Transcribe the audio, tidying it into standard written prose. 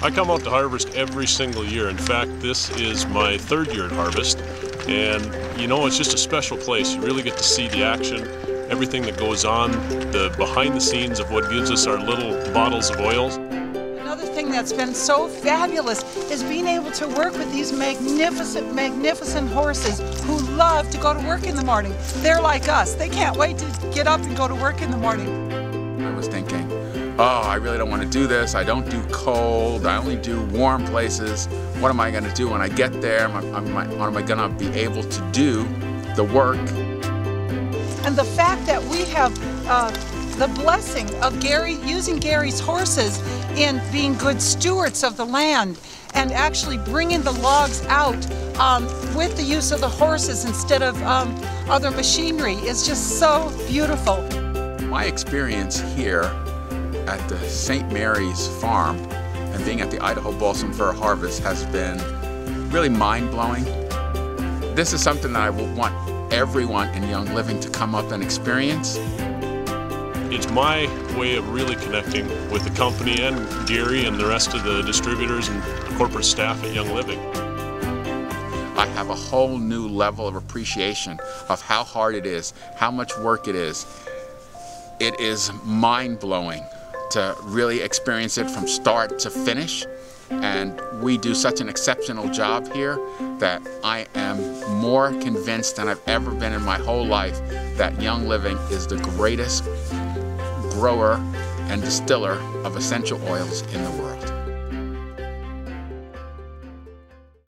I come out to harvest every single year. In fact, this is my third year at harvest, and you know, it's just a special place. You really get to see the action, everything that goes on, the behind the scenes of what gives us our little bottles of oils. Another thing that's been so fabulous is being able to work with these magnificent, magnificent horses who love to go to work in the morning. They're like us. They can't wait to get up and go to work in the morning. I was thinking, oh, I really don't want to do this. I don't do cold. I only do warm places. What am I going to do when I get there? Am I going to be able to do the work? And the fact that we have the blessing of Gary, using Gary's horses in being good stewards of the land and actually bringing the logs out with the use of the horses instead of other machinery is just so beautiful. My experience here at the St. Mary's farm and being at the Idaho Balsam Fir Harvest has been really mind-blowing. This is something that I would want everyone in Young Living to come up and experience. It's my way of really connecting with the company and Gary and the rest of the distributors and corporate staff at Young Living. I have a whole new level of appreciation of how hard it is, how much work it is. It is mind-blowing to really experience it from start to finish, and we do such an exceptional job here that I am more convinced than I've ever been in my whole life that Young Living is the greatest grower and distiller of essential oils in the world.